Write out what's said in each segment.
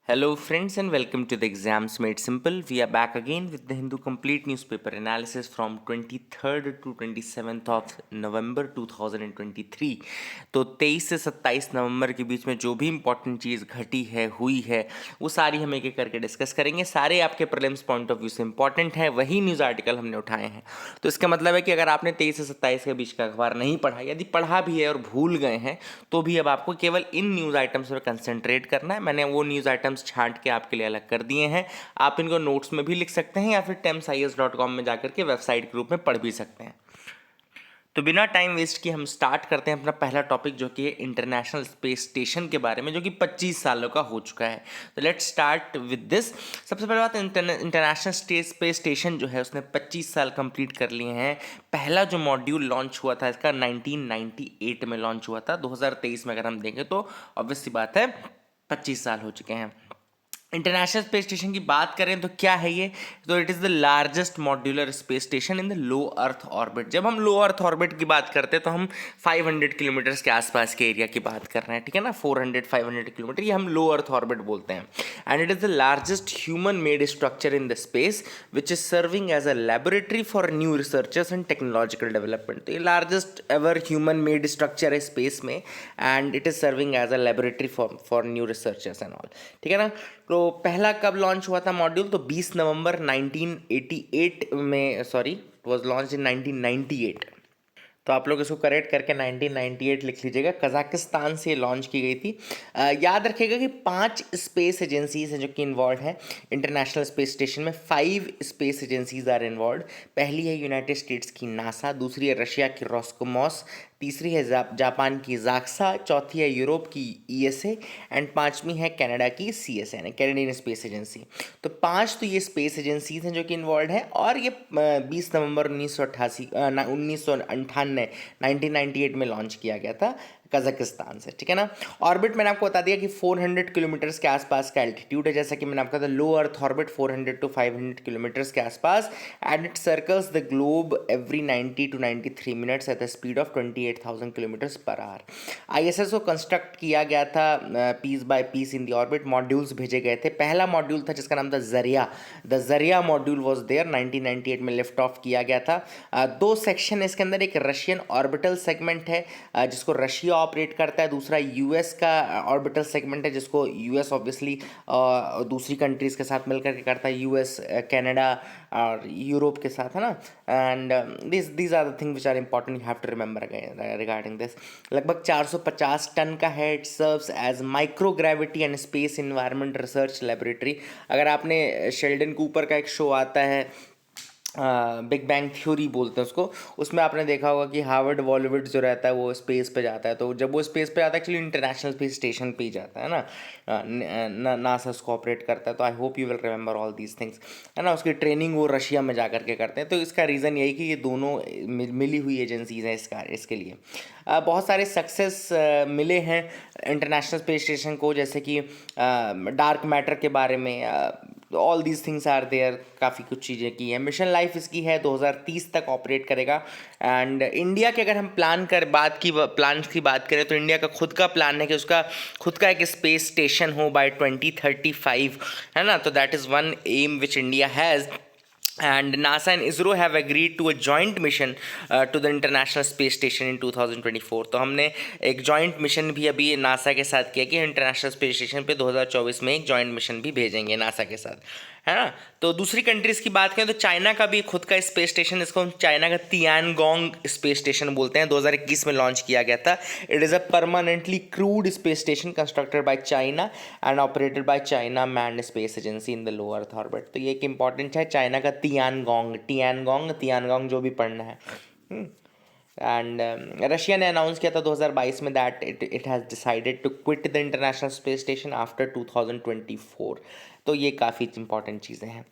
Hello, friends, and welcome to the Exams Made Simple. We are back again with the Hindu Complete Newspaper Analysis from 23rd to 27th of November 2023. तो 23 से 27 नवंबर के बीच में जो भी important चीज़ घटी है हुई है वो सारी हम एक एक करके डिस्कस करेंगे। सारे आपके प्रीलिम्स पॉइंट ऑफ व्यू से इंपॉर्टेंट है, वही न्यूज़ आर्टिकल हमने उठाए हैं। तो इसका मतलब है कि अगर आपने 23 से 27 के बीच का अखबार नहीं पढ़ा, यदि पढ़ा भी है और भूल गए हैं, तो भी अब आपको केवल इन न्यूज़ आइटम्स पर कंसंट्रेट करना है। मैंने वो न्यूज़ आइटम्स छांट के आपके लिए अलग कर दिए हैं। आप इनको नोट्स में भी लिख सकते हैं या फिर temsis.com में जाकर के वेबसाइट के रूप में पढ़ भी सकते हैं। तो बिना टाइम वेस्ट किए हम स्टार्ट करते हैं अपना पहला टॉपिक, जो कि है इंटरनेशनल स्पेस स्टेशन के बारे में, जो कि 25 सालों का हो चुका है। तो लेट्स स्टार्ट विद दिस। सबसे पहले बात, इंटरनेशनल स्पेस स्टेशन जो है उसने 25 साल कंप्लीट कर लिए हैं। पहला जो मॉड्यूल लॉन्च हुआ था इसका 1998 में लॉन्च हुआ था। 2023 में अगर हम देखें तो ऑब्वियस सी बात है 25 साल हो चुके हैं। इंटरनेशनल स्पेस स्टेशन की बात करें तो क्या है ये, तो it is the largest modular space station in the low earth orbit. जब हम लो अर्थ ऑर्बिट की बात करते हैं तो हम 500 किलोमीटर्स के आसपास के एरिया की बात कर रहे हैं, ठीक है ना। 400-500 किलोमीटर ये हम लो अर्थ ऑर्बिट बोलते हैं। And it is the largest human made structure in the space which is serving as a laboratory for new researchers and technological development. तो ये largest ever human made structure है space में, and it is serving as a laboratory for new researchers and all, ठीक है ना। तो पहला कब लॉन्च हुआ था मॉड्यूल, तो 20 नवंबर 1988 में, sorry, it was launch in 1998। तो आप लोग इसको करेक्ट करके 1998 लिख लीजिएगा। कजाकिस्तान से लॉन्च की गई थी। याद रखिएगा कि 5 स्पेस एजेंसीज हैं जो कि इन्वॉल्व हैं इंटरनेशनल स्पेस स्टेशन में। 5 स्पेस एजेंसीज आर इन्वॉल्व। पहली है यूनाइटेड स्टेट्स की नासा, दूसरी है रशिया की रॉसकोमॉस, तीसरी है जापान की जाक्सा, चौथी है यूरोप की ईएसए, एंड पांचवी है कनाडा की सीएसए यानी कैनेडियन स्पेस एजेंसी। तो 5 तो ये स्पेस एजेंसीज हैं जो कि इन्वॉल्व हैं, और ये 20 नवंबर 1998 में लॉन्च किया गया था कजाकिस्तान से, ठीक है ना। ऑर्बिट मैंने आपको बता दिया कि 400 किलोमीटर्स के आसपास का एल्टीट्यूड है, जैसा कि मैंने आपको बताया low earth orbit 400 to 500 kilometers के आसपास, and it circles the globe every 90 to 93 minutes at the speed of 28,000 kilometers per hour. ISS को कंस्ट्रक्ट किया गया था piece by piece in the orbit. Modules भेजे गए थे। पहला मॉड्यूल था जिसका नाम था जरिया। द जरिया मॉड्यूल वॉज देयर, 1998 में लिफ्ट ऑफ किया गया था। 2 सेक्शन है इसके अंदर। एक रशियन ऑर्बिटल सेगमेंट है जिसको रशिया ऑपरेट करता है, दूसरा यूएस का ऑर्बिटल सेगमेंट है जिसको यूएस ऑब्वियसली दूसरी कंट्रीज़ के साथ मिलकर के करता है, यूएस, कनाडा और यूरोप के साथ, है ना। And these are the thing which are important, you have to remember regarding this. लगभग 450 टन का है। It serves as micro gravity and space environment research laboratory. अगर आपने शेल्डन कूपर का एक शो आता है, बिग बैंग थ्योरी बोलते हैं उसको, उसमें आपने देखा होगा कि हार्वर्ड वॉलविट जो रहता है वो स्पेस पे जाता है। तो जब वो स्पेस पे जाता है एक्चुअली इंटरनेशनल स्पेस स्टेशन पे ही जाता है ना, नासा उसको ऑपरेट करता है। तो I hope you will remember all these things, है ना। उसकी ट्रेनिंग वो रशिया में जा करके करते हैं। तो इसका रीज़न यही कि ये दोनों मिली हुई एजेंसीज हैं इसके लिए। बहुत सारे सक्सेस मिले हैं इंटरनेशनल स्पेस स्टेशन को, जैसे कि डार्क मैटर के बारे में, all these things are there. काफ़ी कुछ चीज़ें की हैं। मिशन लाइफ इसकी है 2030 तक ऑपरेट करेगा। एंड इंडिया के अगर हम प्लान की बात करें तो इंडिया का खुद का प्लान है कि उसका खुद का एक स्पेस स्टेशन हो बाय 2035, है ना। तो that is one aim which India has. And NASA and ISRO have agreed to a joint mission to the International Space Station in 2024। तो हमने एक जॉइंट मिशन भी अभी नासा के साथ किया कि इंटरनेशनल स्पेस स्टेशन पे 2024 में एक जॉइंट मिशन भी भेजेंगे नासा के साथ, है ना। तो दूसरी कंट्रीज़ की बात करें तो चाइना का भी खुद का स्पेस स्टेशन, इसको हम चाइना का तियानगोंग स्पेस स्टेशन बोलते हैं, 2021 में लॉन्च किया गया था। It is a permanently crude space station constructed by China and operated by China manned space agency in the low earth orbit. तो ये एक इंपॉर्टेंट है, चाइना का तियानगोंग जो भी पढ़ना है। एंड रशिया ने अनाउंस किया था 2022 में that it has decided to quit the international space station after 2024। तो ये काफ़ी इंपॉर्टेंट चीज़ें हैं।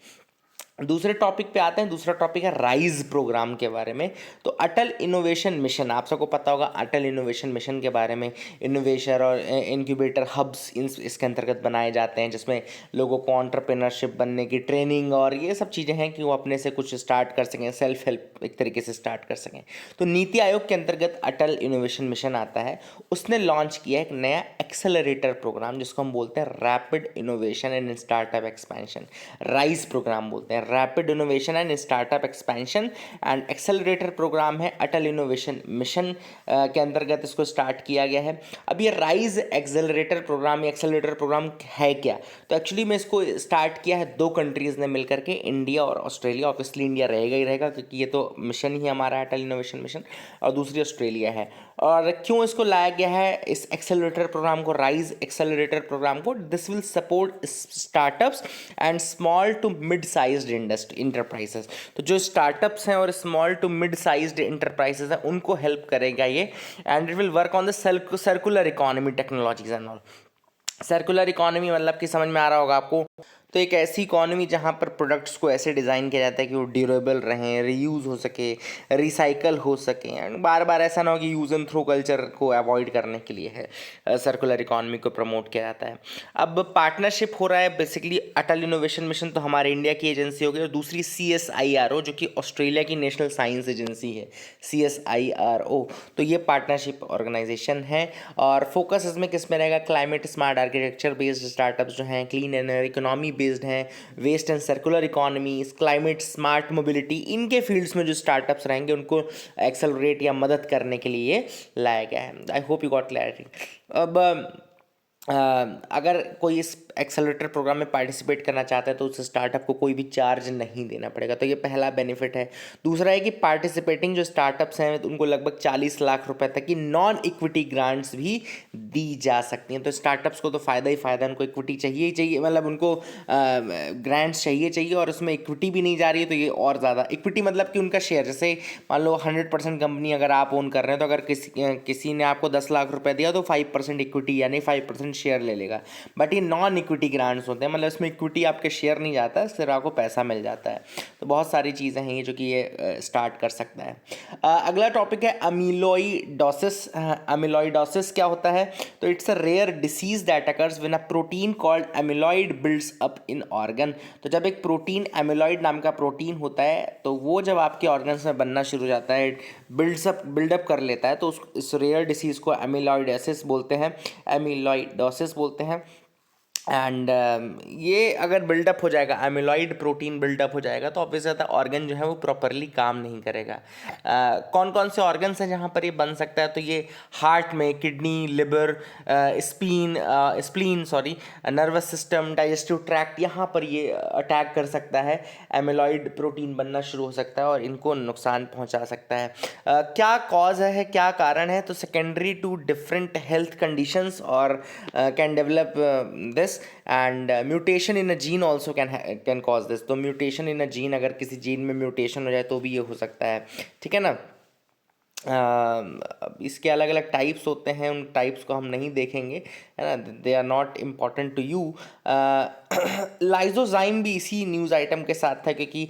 दूसरे टॉपिक पे आते हैं। दूसरा टॉपिक है राइज प्रोग्राम के बारे में। तो अटल इनोवेशन मिशन, आप सबको पता होगा अटल इनोवेशन मिशन के बारे में। इनोवेशन और इंक्यूबेटर हब्स इसके अंतर्गत बनाए जाते हैं, जिसमें लोगों को एंटरप्रेन्योरशिप बनने की ट्रेनिंग और ये सब चीज़ें हैं कि वो अपने से कुछ स्टार्ट कर सकें, सेल्फ हेल्प एक तरीके से स्टार्ट कर सकें। तो नीति आयोग के अंतर्गत अटल इनोवेशन मिशन आता है। उसने लॉन्च किया एक नया एक्सेलरेटर प्रोग्राम, जिसको हम बोलते हैं rapid innovation and startup expansion, RISE program बोलते हैं। Rapid innovation and startup expansion and accelerator program है अटल इनोवेशन मिशन के अंतर्गत इसको स्टार्ट किया गया है। अब ये राइज एक्सेलरेटर प्रोग्राम या एक्सेलरेटर प्रोग्राम है क्या? तो एक्चुअली में इसको स्टार्ट किया है दो कंट्रीज़ ने मिलकर के, इंडिया और ऑस्ट्रेलिया। ऑब्वियसली इंडिया रहेगा ही रहेगा, क्योंकि ये तो मिशन ही हमारा है अटल इनोवेशन मिशन, और दूसरी ऑस्ट्रेलिया है। और क्यों इसको लाया गया है इस एक्सेलरेटर प्रोग्राम को, राइज एक्सेलरेटर प्रोग्राम को? This will support startups and small to mid sized enterprises. तो जो स्टार्टअप्स हैं और small to mid sized enterprises हैं उनको हेल्प करेगा ये। And it will work on the circular economy technologies and all. Circular economy मतलब कि समझ में आ रहा होगा आपको। तो एक ऐसी इकोनॉमी जहाँ पर प्रोडक्ट्स को ऐसे डिज़ाइन किया जाता है कि वो ड्यूरेबल रहें, रीयूज़ हो सके, रिसाइकल हो सकें, एंड बार बार ऐसा ना हो कि यूज़ एंड थ्रो कल्चर को अवॉइड करने के लिए है सर्कुलर इकोनॉमी को प्रमोट किया जाता है। अब पार्टनरशिप हो रहा है बेसिकली अटल इनोवेशन मिशन तो हमारे इंडिया की एजेंसी हो गई, और दूसरी CSIRO जो कि ऑस्ट्रेलिया की नेशनल साइंस एजेंसी है, CSIRO। तो ये पार्टनरशिप ऑर्गेनाइजेशन है, और फोकस इसमें किस में रहेगा? Climate smart architecture based startups जो हैं, क्लीन एनर्जी इकोनॉमी बेस्ड हैं, waste and circular economy, climate smart mobility, इनके फील्ड्स में जो स्टार्टअप्स रहेंगे उनको एक्सेलरेट या मदद करने के लिए लाया गया है। आई होप यू गॉट क्लैरिटी। अब अगर कोई इस एक्सेलरेटर प्रोग्राम में पार्टिसिपेट करना चाहता है तो उस स्टार्टअप को कोई भी चार्ज नहीं देना पड़ेगा। तो ये पहला बेनिफिट है। दूसरा है कि पार्टिसिपेटिंग जो स्टार्टअप्स हैं उनको लगभग 40 लाख रुपए तक की नॉन इक्विटी ग्रांट्स भी दी जा सकती हैं। तो स्टार्टअप्स को तो फ़ायदा ही फ़ायदा, उनको इक्विटी चाहिए ही चाहिए, मतलब उनको ग्रांट्स चाहिए, और उसमें इक्विटी भी नहीं जा रही है तो ये और ज़्यादा। इक्विटी मतलब कि उनका शेयर, जैसे मान लो 100% कंपनी अगर आप ओन कर रहे हैं तो अगर किसी ने आपको 10 लाख रुपए दिया तो 5% इक्विटी यानी 5% शेयर ले लेगा। बट ये नॉन इक्विटी ग्रांट्स होते हैं, मतलब इसमें इक्विटी आपके शेयर नहीं जाता है, सिर्फ आपको पैसा मिल जाता है। तो बहुत सारी चीज़ें हैं ये जो कि ये स्टार्ट कर सकता है। अगला टॉपिक है अमीलॉइडोसिस। अमीलॉइडोसिस क्या होता है? तो it's a rare disease that occurs when a protein called amyloid builds up in organ. तो जब एक प्रोटीन अमीलॉइड नाम का प्रोटीन होता है तो वो जब आपके ऑर्गन्स में बनना शुरू हो जाता है, बिल्डअप कर लेता है, तो इस रेयर डिसीज़ को अमीलॉइडोसिस बोलते हैं, अमीलॉइडोसिस बोलते हैं। एंड ये अगर बिल्डअप हो जाएगा, एमिलॉइड प्रोटीन बिल्डअप हो जाएगा, तो ऑब्वियस है ऑर्गन जो है वो प्रॉपरली काम नहीं करेगा। कौन कौन से ऑर्गन्स हैं जहाँ पर ये बन सकता है? तो ये हार्ट में, kidney, liver, spleen sorry, nervous system, digestive tract, यहाँ पर ये अटैक कर सकता है। एमिलॉइड प्रोटीन बनना शुरू हो सकता है और इनको नुकसान पहुँचा सकता है। क्या कॉज है, क्या कारण है? तो secondary to different health conditions और can develop this, and mutation in a gene also can cause this. तो म्यूटेशन इन अ जीन, अगर किसी जीन में म्यूटेशन हो जाए तो भी ये हो सकता है। ठीक है ना। इसके अलग अलग टाइप्स होते हैं, उन टाइप्स को हम नहीं देखेंगे, है ना, they are not important to you. Lysozyme भी इसी न्यूज़ आइटम के साथ था, क्योंकि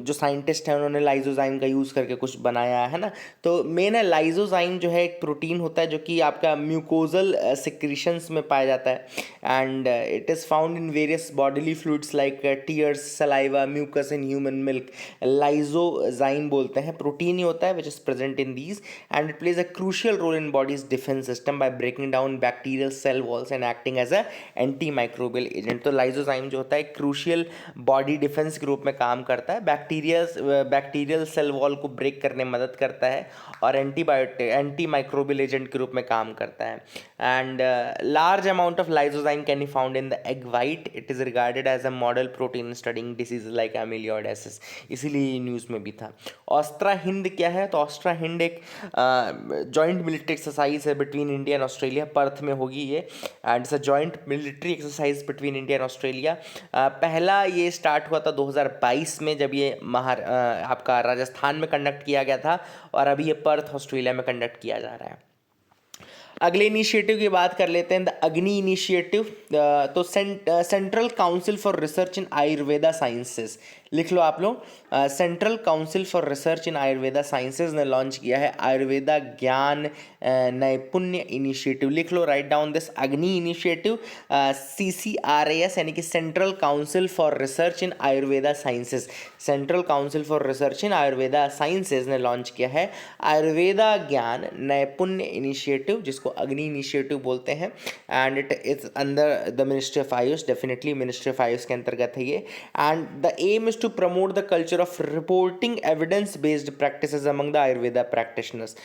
जो साइंटिस्ट हैं उन्होंने लाइजोजाइम का यूज़ करके कुछ बनाया है ना। तो मेन है लाइजोजाइम जो है एक प्रोटीन होता है जो कि आपका म्यूकोजल सिक्रीशंस में पाया जाता है, and it is found in various bodily fluids like tears, saliva, mucus in human milk. Lysozyme बोलते हैं, प्रोटीन ही होता है which is present in these, and it plays a crucial role in body's defense system by breaking down bacterial cell walls and acting as a antimicrobial agent। तो lysozyme जो होता है crucial body defence के रूप में काम करता है, बैक्टीरियल सेल वॉल को ब्रेक करने में मदद करता है, और एंटी माइक्रोबियल एजेंट के रूप में काम करता है। And large amount of lysozyme can be found in the egg white. It is regarded as a model protein studying disease like amyloidosis, इसीलिए न्यूज़ में भी था। ऑस्ट्रा हिंद क्या है? तो ऑस्ट्रा हिंद एक जॉइंट मिलिट्री एक्सरसाइज है between India and Australia, Perth में होगी ये, and it's a joint military exercise between India and Australia. पहला ये स्टार्ट हुआ था 2022 में, जब ये आपका राजस्थान में कंडक्ट किया गया था, और अभी ये पर्थ ऑस्ट्रेलिया में कंडक्ट किया जा रहा है। अगले इनिशिएटिव की बात कर लेते हैं, द अग्नि इनिशिएटिव। तो central council for research in Ayurveda sciences, लिख लो आप लोग। Central council for research in Ayurveda sciences ने लॉन्च किया है आयुर्वेदा ज्ञान नैपुण्य इनिशिएटिव। लिख लो, राइट डाउन दिस अग्नि इनिशिएटिव। CCRAS यानी कि central council for research in Ayurveda sciences, central council for research in Ayurveda sciences ने लॉन्च किया है आयुर्वेदा ज्ञान नैपुण्य इनिशिएटिव, जिसको अग्नि इनिशिएटिव बोलते हैं। And it is under the ministry of Ayush, definitely ministry of Ayush के अंतर्गत है ये। And the aim is to promote the culture of reporting evidence based practices among the Ayurveda practitioners.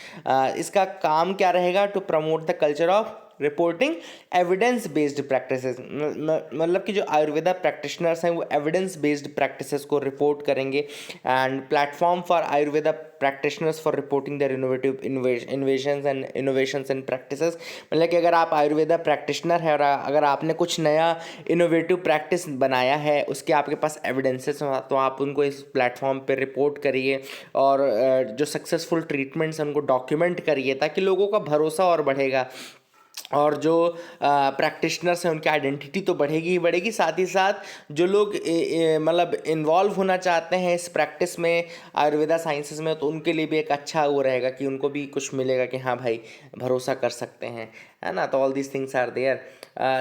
इसका काम क्या रहेगा? To promote the culture of reporting evidence based practices, मतलब कि जो आयुर्वेदा प्रैक्टिशनर्स हैं वो एविडेंस बेस्ड प्रैक्टिसेस को रिपोर्ट करेंगे। And platform for Ayurveda practitioners for reporting there innovations and practices, मतलब कि अगर आप आयुर्वेदा प्रैक्टिशनर है और अगर आपने कुछ नया इनोवेटिव प्रैक्टिस बनाया है, उसके आपके पास एविडेंसेस हो, तो आप उनको इस प्लेटफॉर्म पे रिपोर्ट करिए और जो सक्सेसफुल ट्रीटमेंट्स हैं उनको डॉक्यूमेंट करिए, ताकि लोगों का भरोसा और बढ़ेगा और जो प्रैक्टिशनर्स हैं उनकी आइडेंटिटी तो बढ़ेगी ही बढ़ेगी, साथ ही साथ जो लोग मतलब इन्वॉल्व होना चाहते हैं इस प्रैक्टिस में आयुर्वेदा साइंसेस में, तो उनके लिए भी एक अच्छा वो रहेगा कि उनको भी कुछ मिलेगा कि हाँ भाई भरोसा कर सकते हैं, है ना। तो all these things are there.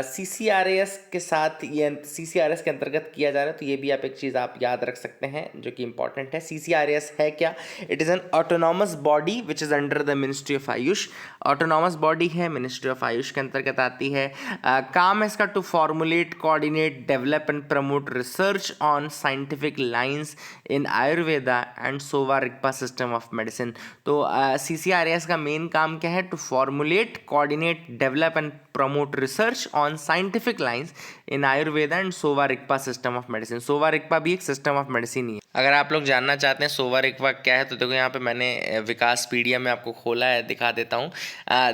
CCRAS के साथ ये CCRAS के अंतर्गत किया जा रहा है, तो ये भी आप एक चीज़ आप याद रख सकते हैं जो कि इंपॉर्टेंट है। CCRAS है क्या? It is an autonomous body which is under the ministry of Ayush. Autonomous body है, मिनिस्ट्री ऑफ आयुष के अंतर्गत आती है। काम है इसका to formulate, coordinate, develop and promote research on scientific lines in Ayurveda and Sowa Rigpa system of medicine. तो CCRAS का मेन काम क्या है? To formulate, coordinate, develop and promote research on scientific lines in Ayurveda and Sowa Rigpa system of medicine. Sowa Rigpa भी एक system of medicine ही है। अगर आप लोग जानना चाहते हैं सोवा रिग्पा क्या है, तो देखो यहाँ पे मैंने विकासपीडिया में आपको खोला है, दिखा देता हूँ।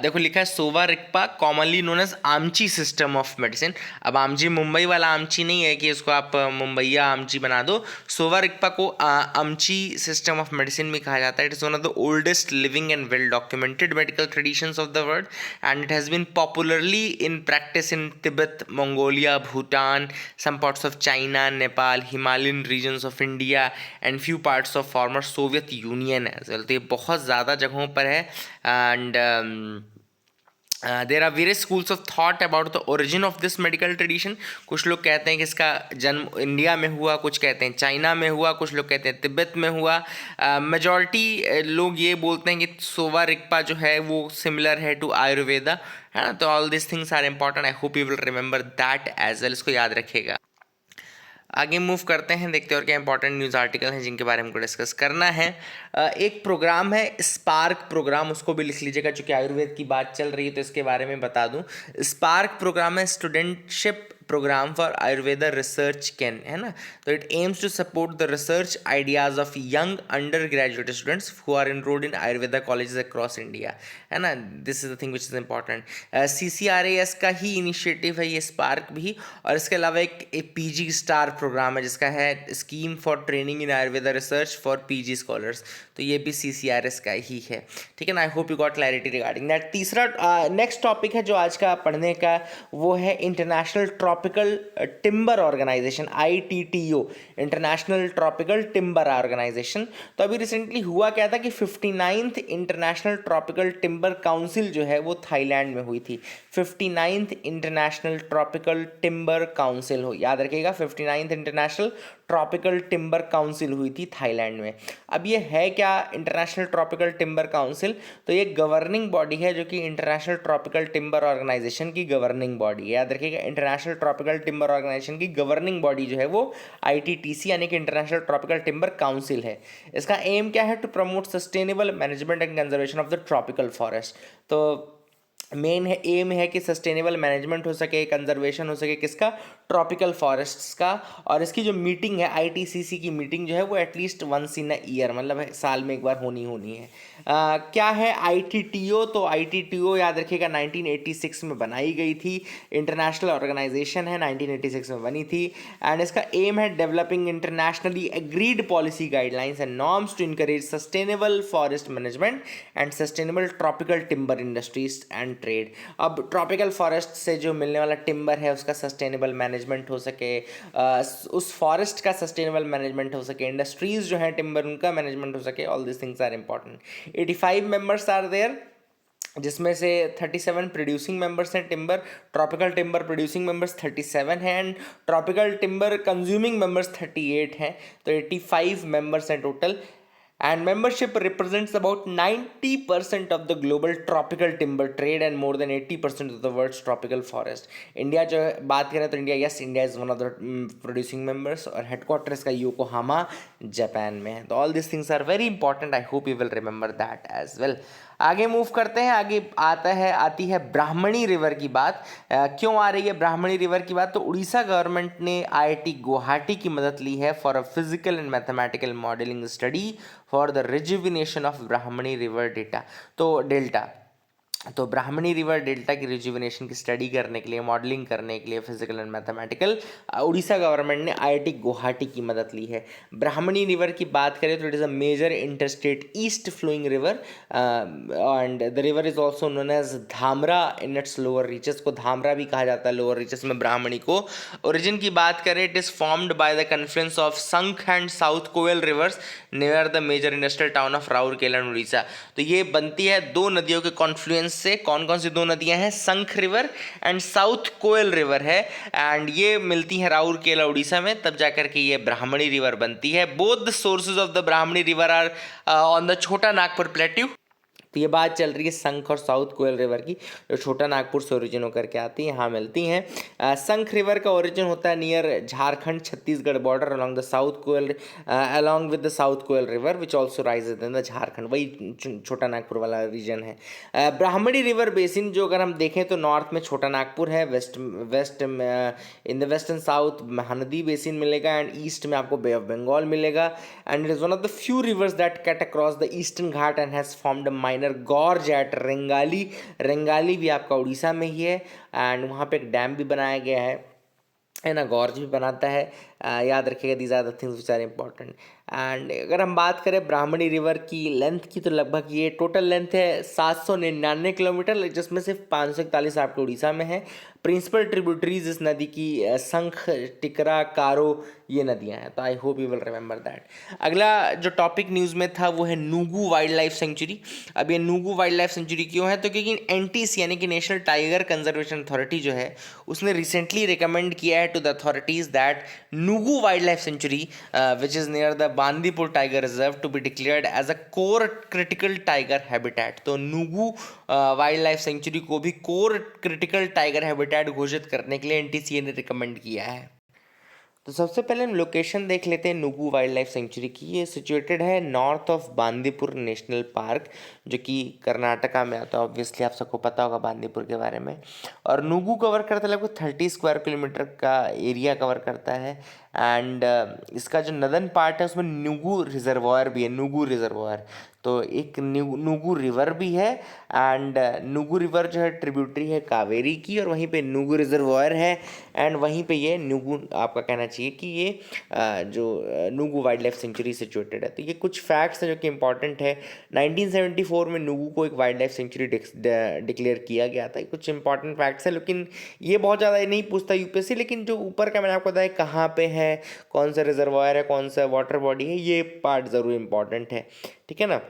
देखो लिखा है Sowa Rigpa commonly known as आमची सिस्टम ऑफ मेडिसिन। अब आमची मुंबई वाला आमची नहीं है कि इसको आप मुंबईया आमची बना दो। सोवा रिग्पा को आमची सिस्टम ऑफ मेडिसिन भी कहा जाता है। It is one of the oldest living and well documented medical traditions of the world and it has been popularly in practice in Tibet, Mongolia, Bhutan, some parts of China, Nepal, Himalayan regions of India and few parts of former Soviet Union as well। तो ये बहुत ज़्यादा जगहों पर है and there are various schools of thought about the origin of this medical tradition. कुछ लोग कहते हैं कि इसका जन्म इंडिया में हुआ, कुछ कहते हैं चाइना में हुआ, कुछ लोग कहते हैं तिब्बत में हुआ। मेजॉरिटी लोग ये बोलते हैं कि सोवा रिग्पा जो है वो सिमिलर है टू आयुर्वेदा, है ना। तो all this things are important, I hope you will remember that as well, इसको याद रखिएगा। आगे मूव करते हैं, देखते हैं और क्या इंपॉर्टेंट न्यूज़ आर्टिकल हैं जिनके बारे में हमको डिस्कस करना है। एक प्रोग्राम है स्पार्क प्रोग्राम, उसको भी लिख लीजिएगा, चूँकि आयुर्वेद की बात चल रही है तो इसके बारे में बता दूं। स्पार्क प्रोग्राम है studentship program for Ayurveda research ken, है ना। तो it aims to support the research ideas of young undergraduate students who are enrolled in Ayurveda colleges across India, है ना। This is the thing which is important. CCRAS का ही initiative है ये spark भी, और इसके अलावा एक PG स्टार प्रोग्राम है जिसका है scheme for training in Ayurveda research for PG scholars, तो ये भी CCRAS का ही है, ठीक है ना। I hope you got clarity regarding that. तीसरा नेक्स्ट टॉपिक है जो आज का पढ़ने का, वो है international tropical timber organization, ITTO, international tropical timber organization. तो अभी रिसेंटली हुआ क्या था कि 59th international tropical timber council जो है वो थाईलैंड में हुई थी। 59th international tropical timber council हो, याद रखिएगा, 59th international tropical timber council हुई थी थाईलैंड में। अब ये है क्या इंटरनेशनल ट्रॉपिकल टिम्बर काउंसिल? तो ये गवर्निंग बॉडी है जो कि इंटरनेशनल ट्रॉपिकल टिम्बर ऑर्गेनाइजेशन की गवर्निंग बॉडी है, याद रखिएगा। इंटरनेशनल ट्रॉपिकल टिम्बर ऑर्गेनाइजेशन की गवर्निंग बॉडी जो है वो ITTC यानी कि इंटरनेशनल ट्रॉपिकल टिम्बर काउंसिल है। इसका एम क्या है? To promote sustainable management and conservation of the tropical forest. तो मेन है एम है कि सस्टेनेबल मैनेजमेंट हो सके, कंजर्वेशन हो सके, किसका? ट्रॉपिकल फॉरेस्ट्स का। और इसकी जो मीटिंग है ITCC की मीटिंग जो है वो at least once in a year, मतलब साल में एक बार होनी है। क्या है ITTO? तो ITTO याद रखिएगा 1986 में बनाई गई थी, इंटरनेशनल ऑर्गेनाइजेशन है, 1986 में बनी थी। एंड इसका एम है developing internationally agreed policy guidelines and norms to encourage sustainable forest management and sustainable tropical timber industries and trade. अब ट्रॉपिकल फॉरेस्ट से जो मिलने वाला टिम्बर है उसका सस्टेनेबल मैनेजमेंट हो सके, उस फॉरेस्ट का सस्टेनेबल मैनेजमेंट हो सके, इंडस्ट्रीज जो है टिम्बर उनका मैनेजमेंट हो सके, all this things are important. 85 members are there, जिसमें से 37 प्रोड्यूसिंग मेंबर्स हैं timber, tropical timber producing members 37 हैं and tropical timber consuming members 38 हैं। तो 85 मेंबर्स हैं total and membership represents about 90% of the global tropical timber trade and more than 80% of the world's tropical forest। India जो बात करें तो India, yes, India is one of the producing members और headquarter इसका योकोहामा जापान में है। तो all this things are very important, I hope you will remember that as well. आगे मूव करते हैं, आगे आती है ब्राह्मणी रिवर की बात। क्यों आ रही है ब्राह्मणी रिवर की बात? तो उड़ीसा गवर्नमेंट ने IIT गुवाहाटी की मदद ली है for a physical and mathematical modelling study for the rejuvenation of Brahmani river delta. तो ब्राह्मणी रिवर डेल्टा की रिजुविनेशन की स्टडी करने के लिए, मॉडलिंग करने के लिए physical and mathematical, Orissa government ने IIT गुवाहाटी की मदद ली है। ब्राह्मणी रिवर की बात करें तो it is a major interstate east flowing river and the river is also known as Dhamra in its lower reaches. को धामरा भी कहा जाता है लोअर रीचेस में ब्राह्मणी को। ओरिजिन की बात करें, it is formed by the confluence of Sankh and south Koel rivers near the major industrial town of Rourkela and Orissa. तो ये बनती है दो नदियों के कॉन्फ्लुएंस से। कौन कौन सी दो नदियां हैं? Sankh river and south Koel river है एंड ये मिलती हैं राउरकेला उड़ीसा में, तब जाकर के ये ब्राह्मणी रिवर बनती है। Both the sources of the Brahmani river are on the Chota Nagpur plateau. तो ये बात चल रही है संख और साउथ कोयल रिवर की, जो छोटा नागपुर से ओरिजिन होकर के आती है, यहाँ मिलती हैं। संख रिवर का ओरिजिन होता है near Jharkhand Chhattisgarh border along the south Koel, along with the south Koel river which also rises in the Jharkhand, वही छोटा नागपुर वाला रीजन है। ब्राह्मणी रिवर बेसिन जो अगर हम देखें तो नॉर्थ में छोटा नागपुर है, west in the west and south Mahanadi basin मिलेगा एंड ईस्ट में आपको बे ऑफ बंगाल मिलेगा and it is one of the few rivers that cut across the eastern Ghat and has formed a minor gorge at Rengali. Rengali भी आपका उड़ीसा में ही है and वहाँ पे एक डैम भी बनाया गया है ना, गॉर्ज भी बनाता है। याद रखिएगा, these are the things which are important. And अगर हम बात करें ब्राह्मणी रिवर की लेंथ की तो लगभग ये टोटल लेंथ है 799 किलोमीटर, जिसमें सिर्फ 541 आपके उड़ीसा में है। प्रिंसिपल ट्रिब्यूटरीज इस नदी की संख, टिकरा, कारो ये नदियां हैं। तो I hope you will remember that. अगला जो टॉपिक न्यूज़ में था वो है नूगू वाइल्ड लाइफ सेंचुरी। अब ये नूगू वाइल्ड लाइफ सेंचुरी क्यों है? तो क्योंकि NTC यानी कि नेशनल टाइगर कंजर्वेशन अथॉरिटी जो है उसने रिसेंटली रिकमेंड किया है to the authorities that Nugu wild life sanctuary which is near the Bandipur tiger reserve to be declared as a core critical tiger habitat. तो नूगू वाइल्ड लाइफ सेंचुरी को भी core critical tiger habitat घोषित करने के लिए NTC ने रिकमेंड किया है। तो सबसे पहले हम लोकेशन देख लेते हैं नूगू वाइल्ड लाइफ सेंचुरी की। ये सिचुएटेड है north of Bandipur national park, जो कि कर्नाटका में आता है। ऑब्वियसली आप सबको पता होगा बांदीपुर के बारे में। और नूगू कवर करता है लगभग 30 स्क्वायर किलोमीटर का एरिया कवर करता है एंड इसका जो नदन पार्ट है उसमें नूगू रिजर्वायर भी है, नूगू रिजर्वायर। तो एक नूगू रिवर भी है एंड नूगू रिवर जो है ट्रिब्यूटरी है कावेरी की, और वहीं पे नूगू रिजर्वायर है एंड वहीं पे ये नूगू, आपका कहना चाहिए कि ये जो नूगू वाइल्ड लाइफ सेंचुरी सिचुएटेड है। तो ये कुछ फैक्ट्स हैं जो कि इंपॉर्टेंट है। 1974 में नूगू को एक वाइल्ड लाइफ सेंचुरी डिक्लेयर किया गया था। कुछ इंपॉर्टेंट फैक्ट्स हैं, लेकिन ये बहुत ज़्यादा नहीं पूछता UPSC, लेकिन जो ऊपर का मैंने आपको बताया कहाँ पे है, कौन सा रिजर्वायर है, कौन सा वाटर बॉडी है, ये पार्ट ज़रूर इंपॉर्टेंट है, ठीक है ना।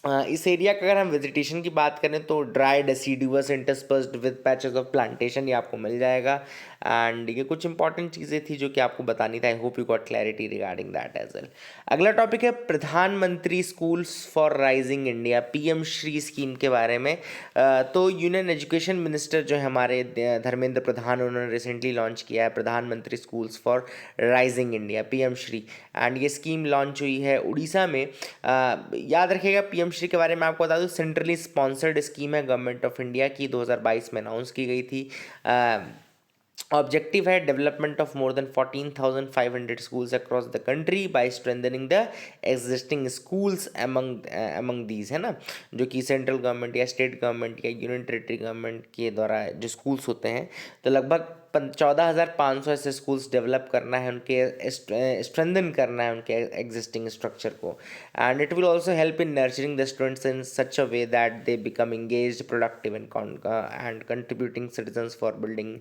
इस एरिया का अगर हम वेजिटेशन की बात करें तो dry deciduous interspersed with patches of plantation ये आपको मिल जाएगा एंड ये कुछ इंपॉर्टेंट चीज़ें थी जो कि आपको बतानी था। I hope you got clarity regarding that as well. अगला टॉपिक है Pradhan Mantri schools for rising India, PM Shri scheme के बारे में। तो यूनियन एजुकेशन मिनिस्टर जो है हमारे धर्मेंद्र प्रधान, उन्होंने रिसेंटली लॉन्च किया है Pradhan Mantri schools for rising India, PM Shri, and ये स्कीम लॉन्च हुई है उड़ीसा में। याद रखिएगा PM श्री के बारे में आपको बता दूं, सेंट्रली स्पॉन्सर्ड स्कीम है गवर्नमेंट ऑफ इंडिया की, 2022 में अनाउंस की गई थी ऑब्जेक्टिव है development of more than 14,500 schools across the country by strengthening the existing schools among these, है ना, जो कि सेंट्रल गवर्नमेंट या स्टेट गवर्नमेंट या यूनियन टेरिटरी गवर्नमेंट के द्वारा जो स्कूल्स होते हैं, तो लगभग 14,500 ऐसे स्कूल्स डेवलप करना है, उनके स्ट्रेंथन करना है उनके एग्जिस्टिंग स्ट्रक्चर को, and it will also help in nurturing the students in such a way that they become engaged, productive and contributing citizens for building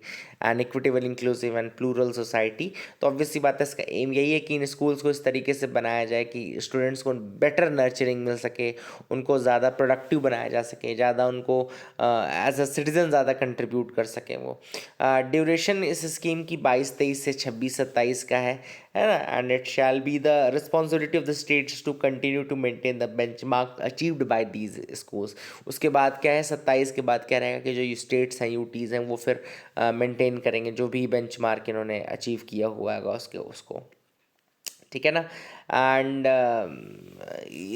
an equitable, inclusive and plural society। तो obviously बात है, इसका M यही है कि इन schools को इस तरीके से बनाया जाए कि स्टूडेंट्स को बेटर नर्चरिंग मिल सके, उनको ज़्यादा प्रोडक्टिव बनाया जा सके, ज़्यादा उनको एज अ सिटीज़न ज़्यादा कंट्रीब्यूट कर सकें वो। ड्यूरेशन इस स्कीम की 22-23 से 26-27 का है ना, and it shall be the responsibility of the states to continue to maintain the benchmark achieved by these schools. उसके बाद क्या है, 27 के बाद क्या रहेगा कि जो स्टेट्स हैं, यूटीज़ हैं, वो फिर मेंटेन करेंगे जो भी बेंचमार्क इन्होंने अचीव किया हुआ है उसको, ठीक है ना। एंड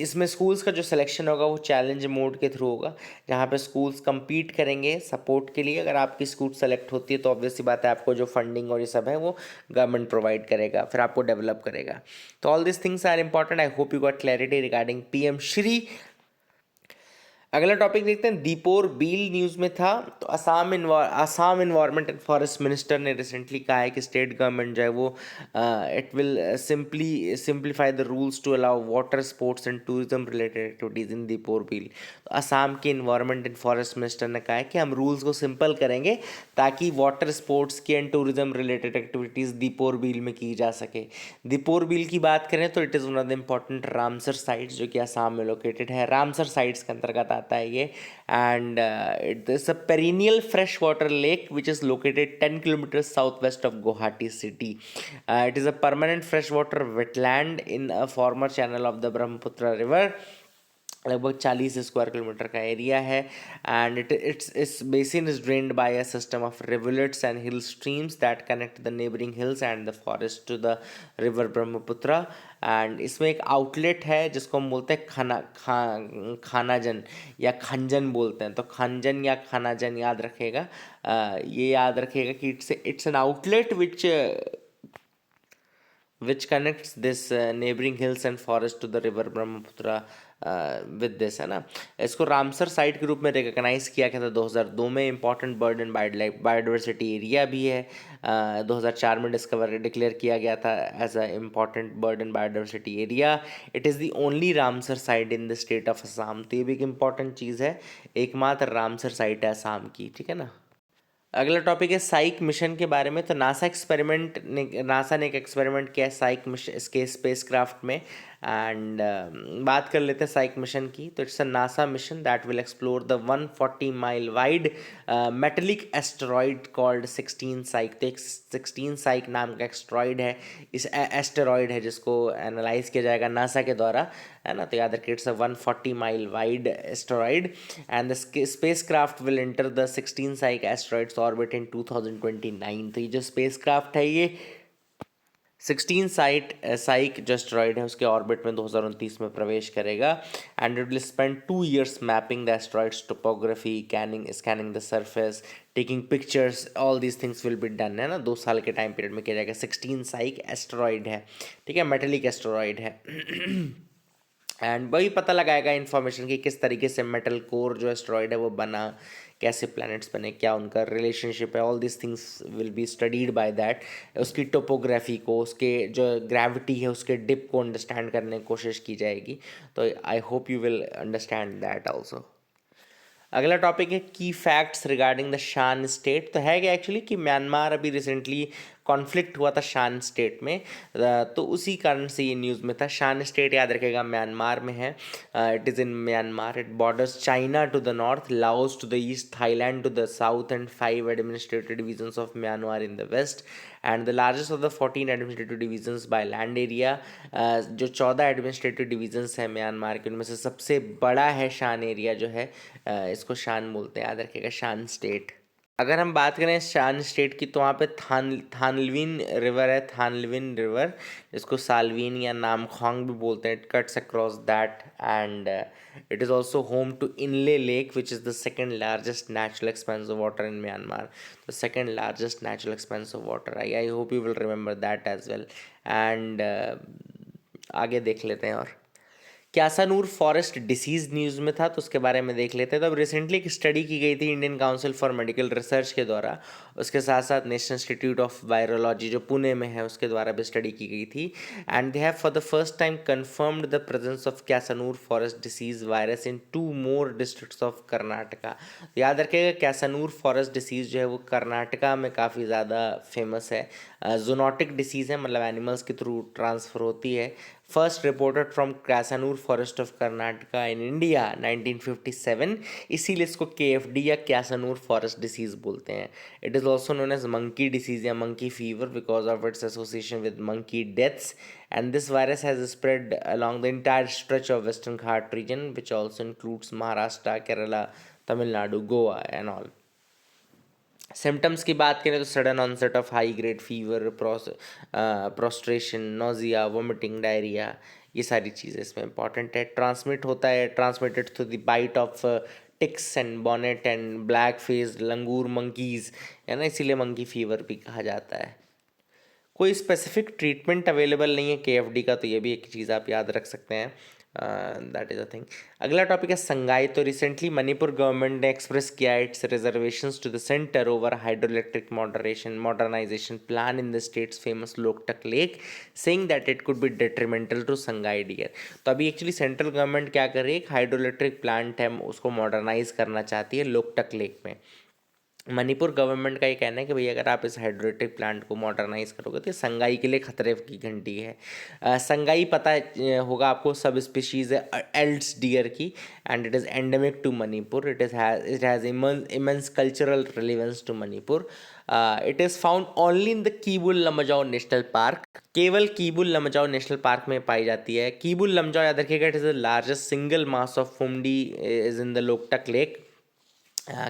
इसमें स्कूल्स का जो सिलेक्शन होगा वो चैलेंज मोड के थ्रू होगा, जहाँ पे स्कूल्स compete करेंगे सपोर्ट के लिए। अगर आपकी स्कूल सेलेक्ट होती है तो ऑब्वियसली बात है, आपको जो फंडिंग और ये सब है वो गवर्नमेंट प्रोवाइड करेगा, फिर आपको डेवलप करेगा। तो all this things are important. I hope you got clarity regarding PM Shri. अगला टॉपिक देखते हैं, दीपोर बील न्यूज़ में था। तो Assam environment and forest minister ने रिसेंटली कहा है कि स्टेट गवर्नमेंट जो है वो it will simplify the rules to allow water sports and tourism related activities in Deepor Beel. तो असम के इन्वायरमेंट एंड फॉरेस्ट मिनिस्टर ने कहा है कि हम रूल्स को सिंपल करेंगे ताकि वाटर स्पोर्ट्स की and tourism related activities Deepor Beel में की जा सके। दीपोर बील की बात करें तो it is one of the important Ramsar sites जो कि असम में लोकेटेड है। रामसर साइट्स के अंतर्गत आता है ये, and it is a perennial fresh water lake which is located 10 kilometres south west of Guwahati city. It is a permanent fresh water wetland in a former channel of the Brahmaputra river. लगभग 40 square kilometre का area है, and its basin is drained by a system of rivulets and hill streams that connect the neighbouring hills and the forest to the river Brahmaputra. And इसमें एक outlet है जिसको हम बोलते हैं खानाजन या खंजन बोलते हैं। तो खंजन या खानाजन याद रखेगा, ये याद रखेगा कि it's an outlet which connects this neighboring hills and forest to the river Brahmaputra with this, है ना। इसको रामसर साइट के रूप में रिकॉग्नाइज किया गया था 2002 में। Important bird and biodiversity area भी है। 2004 में डिक्लेयर किया गया था as a important bird and biodiversity area. It is the only Ramsar site in the state of Assam. तो ये भी एक इंपॉर्टेंट चीज़ है, एकमात्र रामसर साइट है असम की, ठीक है ना। अगला टॉपिक है साइक मिशन के बारे में। तो नासा ने एक एक्सपेरिमेंट किया है साइक मिशन इसके स्पेसक्राफ्ट में, एंड बात कर लेते हैं साइक मिशन की। तो it's a NASA mission that will explore the 140 mile wide metallic asteroid called 16 साइक। तो एक 16 साइक नाम का एस्टेरॉइड है, इस एस्टेरॉइड है जिसको एनालाइज किया जाएगा नासा के द्वारा, है ना। तो याद रखिए, it's a 140 mile wide asteroid and the spacecraft will enter the 16 Psyche asteroid's orbit in 2029। तो ये जो स्पेसक्राफ्ट है ये 16 साइक जो एस्टेरॉइड है उसके ऑर्बिट में 2029 में प्रवेश करेगा, and it will spend 2 years mapping the asteroids topography, scanning the surface, taking pictures, all these things will be done, है ना। 2 साल के टाइम पीरियड में किया जाएगा। 16 साइक एस्टेरॉइड है, ठीक है, मेटेलिक एस्टेरॉइड है। एंड वही पता लगाएगा इन्फॉर्मेशन की किस तरीके से मेटल कोर जो एस्टेरॉइड है वो बना, कैसे प्लैनेट्स बने, क्या उनका रिलेशनशिप है, all this things will be studied by that. उसकी टोपोग्राफी को, उसके जो ग्रेविटी है उसके डिप को अंडरस्टैंड करने की कोशिश की जाएगी। तो I hope you will understand that also. अगला टॉपिक है की फैक्ट्स रिगार्डिंग द शान स्टेट। तो है क्या एक्चुअली कि म्यांमार अभी रिसेंटली कॉन्फ्लिक्ट हुआ था शान स्टेट में, तो उसी कारण से ये न्यूज़ में था। शान स्टेट याद रखेगा म्यांमार में है। It is in Myanmar. It borders China to the north, Laos to the east, Thailand to the south and 5 administrative divisions of Myanmar in the west, and the largest of the 14 administrative divisions by land area. जो 14 administrative divisions हैं Myanmar के, उनमें से सबसे बड़ा है शान area जो है, इसको शान बोलते हैं, याद रखिएगा, शान स्टेट। अगर हम बात करें शान स्टेट की, तो वहाँ पे थानलविन रिवर है, थानलविन रिवर, इसको सालवीन या नामखोंग भी बोलते हैं। It cuts across that and it is also home to Inle lake which is the second largest natural expanse of water in Myanmar. The second largest natural expanse of water, I hope you will remember that as well. And आगे देख लेते हैं। और Kyasanur forest disease news में था, तो उसके बारे में देख लेते हैं। तो अब रिसेंटली एक स्टडी की गई थी Indian council for medical research के द्वारा, उसके साथ साथ नेशनल इंस्टीट्यूट ऑफ वायरोलॉजी जो पुणे में है उसके द्वारा भी स्टडी की गई थी। And they have for the first time confirmed the presence of Kyasanur forest disease virus in 2 more districts of Karnataka. याद रखिएगा, क्यासानूर फॉरेस्ट डिसीज़ जो है वो कर्नाटका में काफ़ी ज़्यादा फेमस है। जूनोटिक डिसीज़ है, मतलब एनिमल्स के थ्रू ट्रांसफ़र होती है। First reported from Kyasanur forest of Karnataka in India 1957, इसीलिए इसको KFD या क्यासानूर फॉरेस्ट डिसीज़ बोलते हैं। It is also known as monkey disease या monkey fever because of its association with monkey deaths, and this virus has spread along the entire stretch of western Ghat region which also includes Maharashtra, Kerala, Tamil Nadu, Goa and all. Symptoms की बात करें तो sudden onset of high grade fever, prostration, nausea, vomiting, diarrhoea, ये सारी चीज़ें इसमें important है। Transmit होता है, transmitted through the bite of ticks and bonnet and black faced langur monkeys, है ना, इसीलिए मंकी फीवर भी कहा जाता है। कोई स्पेसिफिक ट्रीटमेंट अवेलेबल नहीं है KFD का, तो ये भी एक चीज़ आप याद रख सकते हैं। That is a thing. अगला टॉपिक है संगाई। तो रिसेंटली मणिपुर गवर्नमेंट ने एक्सप्रेस किया its reservations to the centre over hydro electric modernisation plan in the state's famous Loktak lake, saying that it could be detrimental to Sangai deer. तो अभी actually central government क्या कर रही है, एक हाइड्रो इलेक्ट्रिक प्लांट है उसको मॉडर्नाइज करना चाहती है लोकटक लेक में। मणिपुर गवर्नमेंट का ये कहना है कि भई अगर आप इस हाइड्रोइलेक्ट्रिक प्लांट को मॉडर्नाइज करोगे तो ये संगाई के लिए खतरे की घंटी है। संगाई पता होगा आपको, सब स्पीशीज़ है एल्ड्स डियर की, and it is endemic to Manipur. It has immense cultural relevance to Manipur. It is found only in the Keibul Lamjao national park. केवल कीबुल लमजाओ नेशनल पार्क में पाई जाती है। कीबुल लमजाओ याद रखिएगा, it is the largest single mass of phumdi is in the Loktak lake.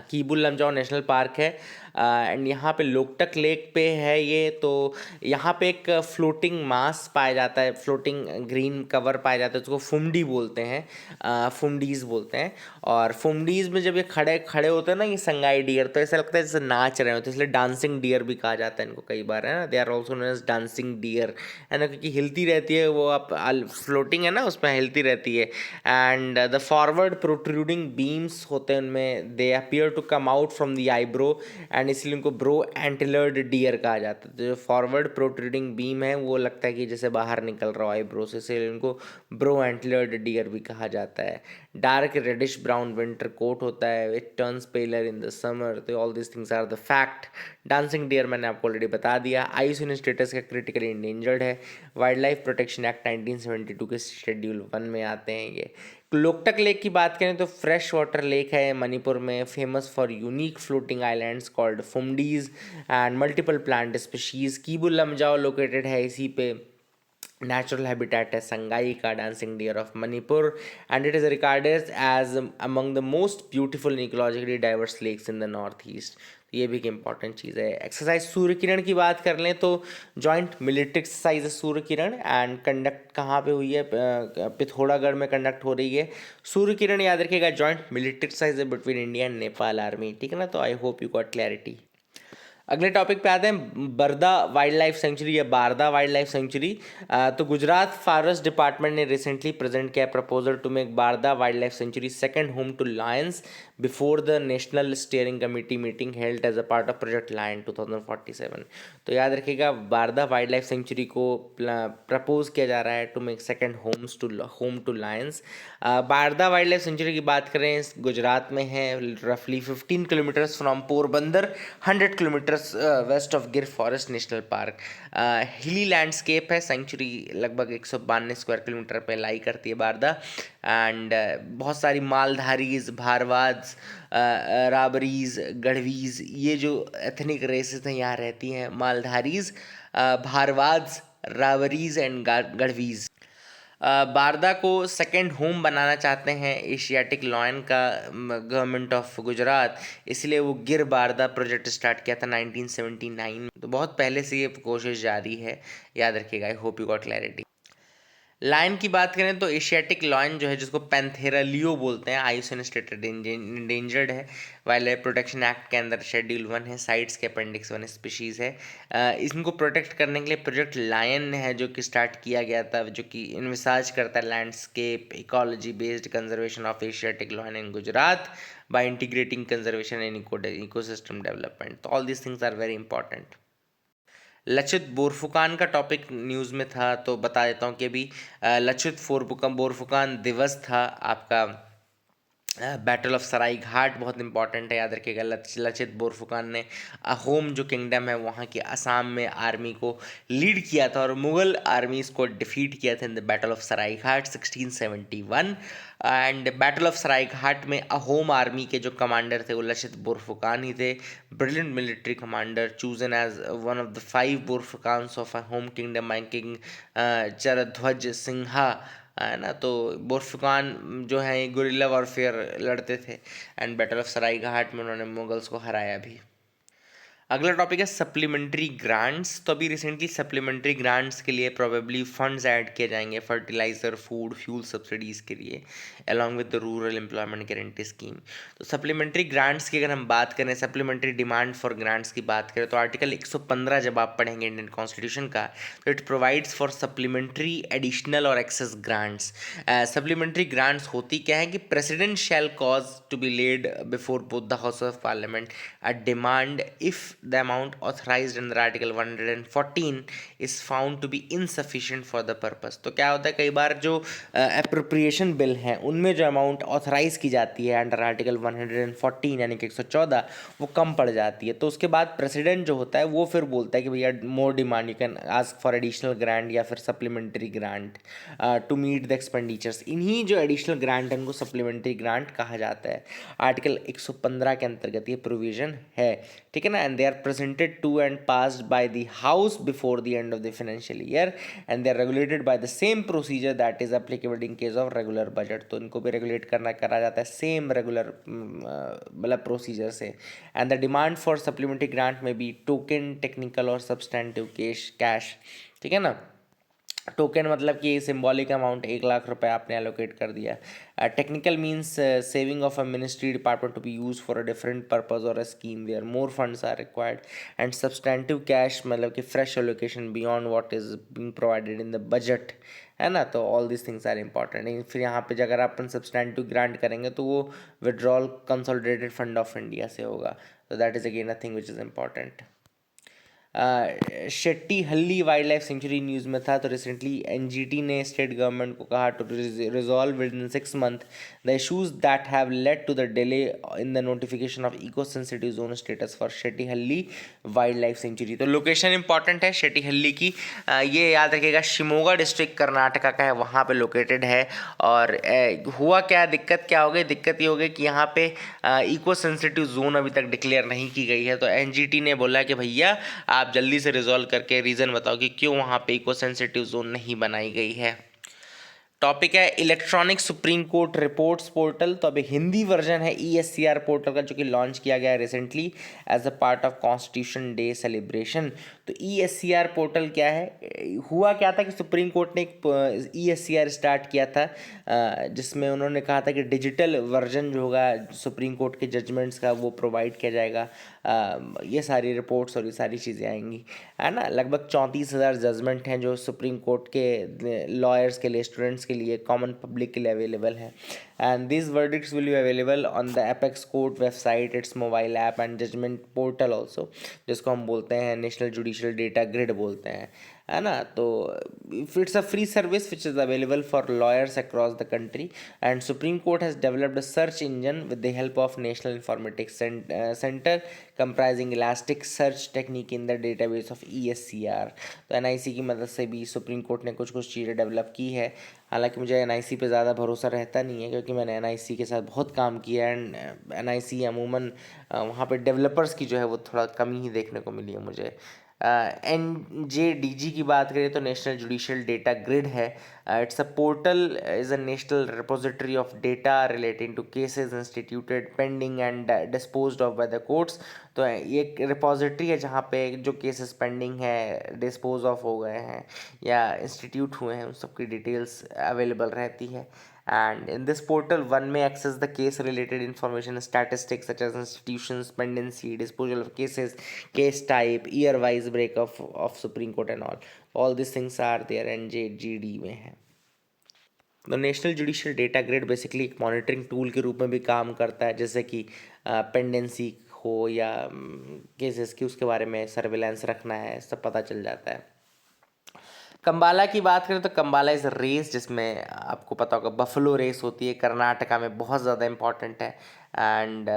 Keibul Lamjao national park है and यहाँ पे Loktak lake पे है ये। तो यहाँ पे एक फ्लोटिंग मास पाया जाता है, फ्लोटिंग ग्रीन कवर पाया जाता है, उसको फुमडी बोलते हैं, फुमडीज़ बोलते हैं। और फुमडीज़ में जब ये खड़े खड़े होते हैं ना ये संगाई डियर, तो ऐसा लगता है जैसे नाच रहे होते हैं, इसलिए डांसिंग डियर भी कहा जाता है इनको कई बार, है ना। They are also known as dancing deer, है ना, क्योंकि हिलती रहती है वो, आप फ्लोटिंग है ना उसमें हिलती रहती है। And the forward protruding beams होते हैं उनमें, they appear to come out from the eyebrow, and इसलिए उनको ब्रो एंटिलर्ड डियर कहा जाता है। तो जो फॉरवर्ड प्रोट्रूडिंग बीम है वो लगता है कि जैसे बाहर निकल रहा हो आईब्रो से, इसलिए उनको ब्रो एंटिलर्ड डियर भी कहा जाता है। Dark reddish brown winter coat होता है, it turns paler in the summer. तो all this things are the fact. Dancing deer मैंने आपको ऑलरेडी बता दिया। आईयूसीएन स्टेटस का क्रिटिकली इंडेंजर्ड है। वाइल्ड लाइफ प्रोटेक्शन एक्ट 1972 के शेड्यूल 1 में आते हैं ये। लोकटक लेक की बात करें तो फ्रेश वाटर लेक है मणिपुर में, famous for unique floating islands called phumdis and multiple plant species. Keibul Lamjao located है इसी पे। नेचुरल हैबिटेट है संगाई का, dancing deer of Manipur, and it is recorded as among the most beautiful ecologically diverse lakes in the north east. ये भी एक important चीज़ है। Exercise Surya Kiran की बात कर लें तो जॉइंट मिलिट्री एक्सरसाइज है सूर्य किरण, एंड कंडक्ट कहाँ पे हुई है, पिथौरागढ़ में कंडक्ट हो रही है। सूर्य किरण याद रखिएगा, जॉइंट मिलिट्री एक्सरसाइज है between India and Nepal army, ठीक है ना। तो I hope you got clarity. अगले टॉपिक पे आते हैं, बरदा वाइल्ड लाइफ सेंचुरी या बारदा वाइल्ड लाइफ सेंचुरी। तो गुजरात फॉरेस्ट डिपार्टमेंट ने रिसेंटली प्रेजेंट किया proposal to make Barda wild life sanctuary second home to lions before the national steering committee meeting held as a part of project lion 2047। तो याद रखिएगा, Barda wild life sanctuary को propose किया जा रहा है to make second home to lions. Barda wild life sanctuary की बात करें, गुजरात में है, रफली 15 kilometres from Porbandar, 100 kilometres waste of गिर फॉरेस्ट नेशनल पार्क। हिली लैंडस्केप है, सेंचुरी लगभग 192 स्क्वायर किलोमीटर पे लाई करती है बारदा। एंड बहुत सारी मालधारीज, भारवाज, राबरीज, गढ़वीज, ये जो एथनिक रेसेस हैं यहाँ रहती हैं, मालधारीज, भारवाज, राबरीज एंड गढ़वीज। बारदा को सेकंड होम बनाना चाहते हैं एशियाटिक लॉयन का गवर्नमेंट ऑफ गुजरात, इसलिए वो गिर बारदा प्रोजेक्ट स्टार्ट किया था 1979 में। तो बहुत पहले से ये कोशिश जारी है, याद रखिएगा। I hope you got clarity. Lion की बात करें तो एशियाटिक लायन जो है, जिसको पैंथेरा लियो बोलते हैं, आईयूसीएन स्टेटेड इंडेंजर्ड है। वाइल्ड लाइफ प्रोटेक्शन एक्ट के अंदर शेड्यूल 1 है, साइट्स के अपेंडिक्स 1 स्पीशीज़ है। इनको प्रोटेक्ट करने के लिए प्रोजेक्ट लायन है जो कि स्टार्ट किया गया था, जो कि इन्विसाज करता है landscape ecology based conservation of Asiatic lion in Gujarat by integrating conservation and ecosystem development. तो all these things are very important. Lachit Borphukan का टॉपिक न्यूज़ में था, तो बता देता हूँ कि अभी लचित बोरफुकान दिवस था आपका। बैटल ऑफ सराय घाट बहुत इंपॉर्टेंट है, याद रखिएगा। लचित बोरफुकान ने अहोम जो किंगडम है वहाँ की असम में आर्मी को लीड किया था और मुग़ल आर्मीज़ को डिफीट किया था in the battle of Sarai Ghat 1671। And battle of Sarai Ghat में अहोम आर्मी के जो कमांडर थे वो लचित बोरफुकान ही थे। Brilliant military commander, chosen as one of the 5 Borphukans of Ahom kingdom by king Chardhwaj Singha, है ना। तो बोरफुकान जो है गुरिल्ला वॉरफेयर लड़ते थे and battle of Sarai Ghat में उन्होंने मुगल्स को हराया भी। अगला टॉपिक है सप्लीमेंट्री ग्रांट्स। तो अभी रिसेंटली सप्लीमेंट्री ग्रांट्स के लिए प्रोबेबली फंड्स ऐड किए जाएंगे फर्टिलाइज़र, फूड, फ्यूल सब्सिडीज़ के लिए, along with the rural employment guarantee scheme. तो सप्लीमेंट्री ग्रांट्स की अगर हम बात करें, सप्लीमेंट्री डिमांड फॉर ग्रांट्स की बात करें, तो आर्टिकल 115 जब आप पढ़ेंगे इंडियन कॉन्स्टिट्यूशन का, तो it provides for supplementary additional और एक्सेस ग्रांट्स। सप्लीमेंट्री ग्रांट्स होती क्या है कि president shall cause to be laid before both the house of parliament a demand if the amount authorized under article 114 is found to be insufficient for the purpose। तो क्या होता है, कई बार जो अप्रोप्रिएशन बिल हैं उनमें जो अमाउंट ऑथराइज की जाती है अंडर आर्टिकल 114 यानी कि 114, वो कम पड़ जाती है। तो उसके बाद प्रेसिडेंट जो होता है वो फिर बोलता है कि भैया more demand, you can ask for additional grant या फिर supplementary grant to meet the expenditures. इन्हीं जो एडिशनल ग्रांट है उनको सप्लीमेंट्री ग्रांट कहा जाता है। आर्टिकल 115 के अंतर्गत ये प्रोविजन है, ठीक है ना। And they are presented to and passed by the house before the end of the financial year and they are regulated by the same procedure that is applicable in case of regular budget। तो इनको भी regulate करा जाता है same regular मतलब procedure से। And the demand for supplementary grant में B token, technical और सब्सटेंटिव कैश, ठीक है ना। टोकन मतलब कि सिंबॉलिक अमाउंट 1 लाख रुपए आपने एलोकेट कर दिया। Technical means saving of a ministry department to be use for a different purpose और a scheme where more funds are required. And substantive cash मतलब कि fresh allocation beyond what is being provided in the budget, है ना। तो all this things are important. फिर यहाँ पे अगर अपन सब्सटेंटिव ग्रांट करेंगे तो वो withdrawal consolidated fund of India से होगा। तो that is again a thing which is important. Shettihalli wild life sanctuary news में था, तो रिसेंटली एनजीटी ने स्टेट गवर्नमेंट को कहा to resolve within 6 month the issues that have led to the delay in the notification of eco sensitive zone status for Shettihalli wild life sanctuary. तो location important है शेट्टी हल्ली की, ये याद रखिएगा शिमोगा डिस्ट्रिक्ट कर्नाटका का है, वहाँ पे लोकेटेड है। और हुआ क्या, दिक्कत क्या हो गई, दिक्कत ये हो गई कि यहाँ पे इको सेंसिटिव जोन अभी तक डिक्लेयर नहीं की गई है। तो एनजीटी ने बोला कि भैया आप जल्दी से रिजॉल्व करके रीज़न बताओ कि क्यों वहाँ पे इको सेंसिटिव जोन नहीं बनाई गई है। टॉपिक है electronic supreme court reports portal. तो अभी हिंदी वर्जन है ESCR पोर्टल का, जो कि लॉन्च किया गया है recently as a part of constitution day celebration. तो ESCR पोर्टल क्या है, हुआ क्या था कि सुप्रीम कोर्ट ने एक ESCR स्टार्ट किया था जिसमें उन्होंने कहा था कि डिजिटल वर्जन जो होगा सुप्रीम कोर्ट के जजमेंट्स का वो प्रोवाइड किया जाएगा। ये सारी रिपोर्ट्स और ये सारी चीज़ें आएंगी, है ना। लगभग 34,000 जजमेंट हैं जो सुप्रीम कोर्ट के लॉयर्स के लिए, स्टूडेंट्स के लिए, कॉमन पब्लिक के लिए अवेलेबल है। And this verdicts will be available on the apex court website, its mobile app and judgment portal also, जिसको हम बोलते हैं नेशनल जुडिशियल डेटा ग्रिड बोलते हैं, है ना। तो it's a free service which is available for lawyers across the country. And supreme court has developed a search engine with the help of national informatics centre comprising elastic search technique in the database of ESCR। तो NIC की मदद से भी supreme court ने कुछ चीज़ें develop की है। हालांकि मुझे NIC पे ज़्यादा भरोसा रहता नहीं है क्योंकि मैंने NIC के साथ बहुत काम किया है एंड NIC अमूमन वहाँ पे डेवलपर्स की जो है वो थोड़ा कमी ही देखने को मिली है मुझे। NJDG की बात करें तो नेशनल जुडिशियल डेटा ग्रिड है, It's a portal, is a national repository of data relating to cases instituted, pending and disposed of by the courts. तो ये एक रिपोजिटरी है जहाँ पे जो केसेस पेंडिंग है, डिस्पोज ऑफ हो गए हैं या इंस्टीट्यूट हुए हैं, उन सब की डिटेल्स अवेलेबल रहती है. And in this portal, one may access the case-related information, statistics such as institutions, pendency, disposal of cases, case type, year-wise breakup of Supreme Court and all. All these things are there NJGD में है. तो national judicial data grid basically एक monitoring tool के रूप में भी काम करता है, जैसे कि पेंडेंसी हो या केसेस की, उसके बारे में सर्विलांस रखना है, सब पता चल जाता है. कंबाला की बात करें तो कंबाला इज़ रेस, जिसमें आपको पता होगा बफलो रेस होती है, कर्नाटका में बहुत ज़्यादा इम्पॉर्टेंट है. एंड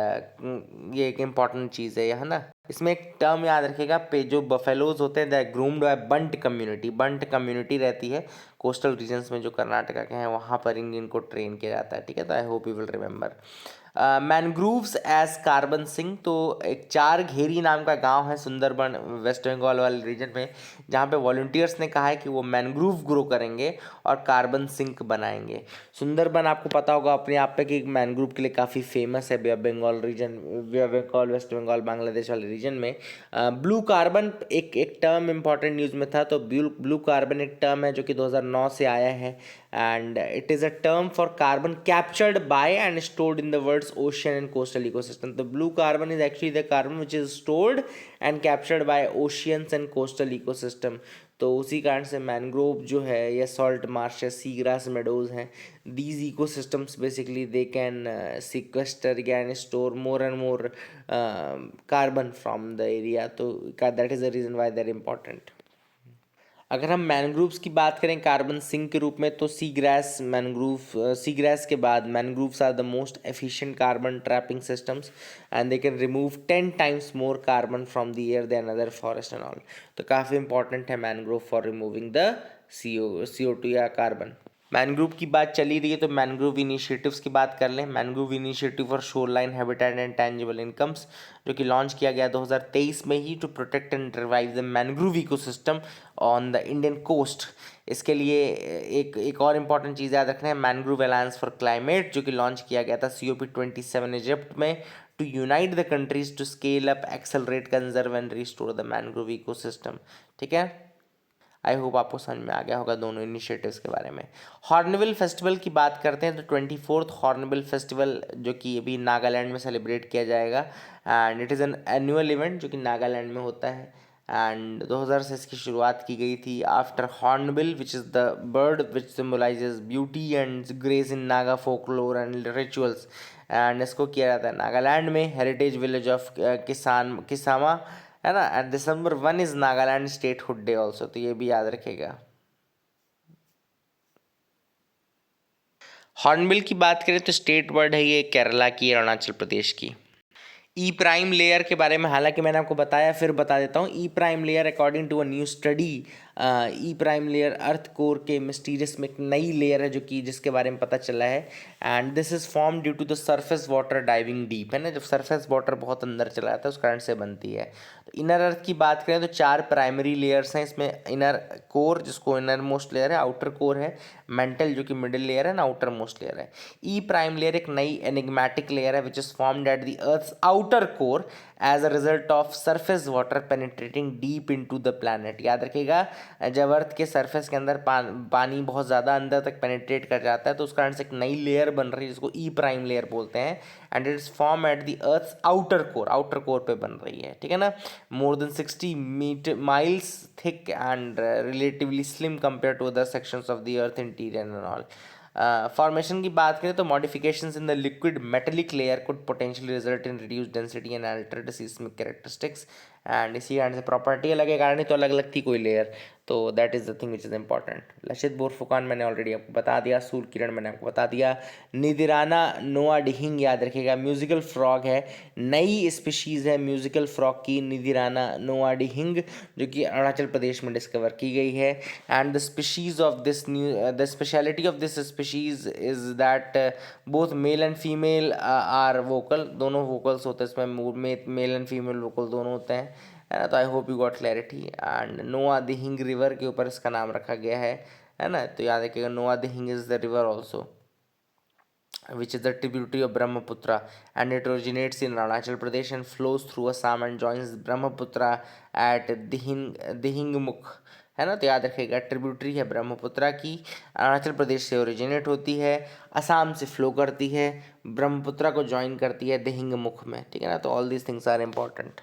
ये एक इम्पॉर्टेंट चीज़ है, है ना. इसमें एक टर्म याद रखिएगा, पे जो बफेलोज होते हैं, दे ग्रूम्ड बाय बंट कम्युनिटी. बंट कम्युनिटी रहती है कोस्टल रीजन्स में जो कर्नाटका के हैं, वहाँ पर इनको ट्रेन किया जाता है. ठीक है, तो I hope you will remember. Mangroves as carbon sink, तो एक चार घेरी नाम का गांव है सुंदरबन वेस्ट बंगाल वाले रीजन में, जहाँ पे वॉलंटियर्स ने कहा है कि वो मैनग्रूव ग्रो करेंगे और कार्बन सिंक बनाएंगे. सुंदरबन आपको पता होगा अपने आप पे कि मैनग्रूव के लिए काफ़ी फेमस है. Bay of Bengal region, Bay of Bengal, West Bengal, Bangladesh वाले रीजन में. ब्लू कार्बन एक टर्म इंपॉर्टेंट न्यूज़ में था. तो ब्लू कार्बन एक टर्म है जो कि 2009 से आया है. And it is a term for carbon captured by and stored in the world's ocean and coastal ecosystem. The blue carbon is actually the carbon which is stored and captured by oceans and coastal ecosystem. तो उसी कारण से mangrove जो है या salt Marsh या sea grass meadows हैं, these ecosystems basically they can sequester and store more and more carbon from the area. तो that is the reason why they're important. अगर हम मैनग्रूव्स की बात करें कार्बन सिंक के रूप में, तो सी ग्रास के बाद mangroves are the most efficient carbon trapping systems and they can remove 10 times more carbon from the air than other forest and all. तो काफ़ी इंपॉर्टेंट है mangrove for removing the CO2 या carbon. Mangrove की बात चली रही है तो मैनग्रूव इनिशिएटिव्स की बात कर लें. Mangrove initiative for shoreline habitat and tangible incomes, जो कि लॉन्च किया गया 2023 में ही, to protect and revive the mangrove ecosystem on the Indian coast. इसके लिए एक और इम्पॉर्टेंट चीज़ याद रखना है, मैनग्रूव अलायंस फॉर क्लाइमेट, जो कि लॉन्च किया गया था COP27 इजिप्ट में, to unite the countries to scale up, accelerate, conserve and restore the mangrove ecosystem. ठीक है, आई होप आपको समझ में आ गया होगा दोनों इनिशिएटिव्स के बारे में. हॉर्नबिल फेस्टिवल की बात करते हैं तो 24th हॉर्नबिल फेस्टिवल जो कि अभी नागालैंड में सेलिब्रेट किया जाएगा. And it is an annual event जो कि नागालैंड में होता है. एंड 2000 से इसकी शुरुआत की गई थी. After hornbill which is the bird which symbolises beauty and grace in Naga folklore and rituals. And इसको किया जाता है नागालैंड में, हेरिटेज विलेज ऑफ किसामा, है ना. And December 1 is Nagaland statehood day also, तो ये भी याद रखेगा. हॉर्नबिल की बात करें तो स्टेट बर्ड है ये केरला की, अरुणाचल प्रदेश की. ई प्राइम लेयर के बारे में हालांकि मैंने आपको बताया, फिर बता देता हूँ. E prime layer according to a new study, E prime layer earth core के मिस्टीरियस में एक नई लेयर है जो कि जिसके बारे में पता चला है. And this is form due to the surface water diving deep, है ना. जब सरफेस वाटर बहुत अंदर चला जाता है उस कारण से बनती है. तो इनर अर्थ की बात करें तो 4 प्राइमरी लेयर्स हैं इसमें. इनर कोर जिसको इनर मोस्ट लेयर है, आउटर कोर है, मेंटल जो कि मिडिल लेयर है ना, आउटर मोस्ट लेयर है. ई प्राइम लेयर एक नई एनिग्मेटिक लेयर है which is formed at the earth's outer core as a result of surface water penetrating deep into the planet. याद रखिएगा, जब अर्थ के सरफेस के अंदर पानी बहुत ज़्यादा अंदर तक पेनिट्रेट कर जाता है तो उस कारण से एक नई लेयर बन रही है जिसको ई प्राइम लेयर बोलते हैं. And it is form at the earth's outer core पे बन रही है. ठीक है ना. More than 60 miles thick and relatively slim compare to other sections of the earth interior and all. Formation की बात करें तो modifications in the liquid metallic layer could potentially result in reduced density and altered seismic characteristics. And इसी कारण से property अलग है, कारण ही तो अलग अलग थी कोई लेयर. तो that is the thing which is important. Lachit Borphukan मैंने ऑलरेडी आपको बता दिया. सूर्य किरण मैंने आपको बता दिया. निदिराना नोआ डिहिंग याद रखिएगा, म्यूजिकल फ्रॉग है, नई स्पीशीज़ है म्यूजिकल फ्रॉग की, निदिराना नोआ डिहिंग, जो कि अरुणाचल प्रदेश में डिस्कवर की गई है. And the species of this the speciality of this species is that both male and female are vocal. दोनों वोकल्स होते हैं इसमें, मेल एंड फीमेल वोकल दोनों होते हैं, है ना. तो I hope you got clarity. And नोआ दिहिंग रिवर के ऊपर इसका नाम रखा गया है. है ना। तो याद रखिएगा नोआ Dihing is the river also which is the tributary of Brahmaputra, and it originates in Arunachal Pradesh and flows through Assam and joins Brahmaputra at Dihingmukh, है ना। तो याद रखिएगा ट्रिब्यूटरी है ब्रह्मपुत्रा की, अरुणाचल प्रदेश से ओरिजिनेट होती है, असम से फ्लो करती है, ब्रह्मपुत्रा को ज्वाइन करती है दिहिंगमुख में, ठीक है ना। तो all these things are important.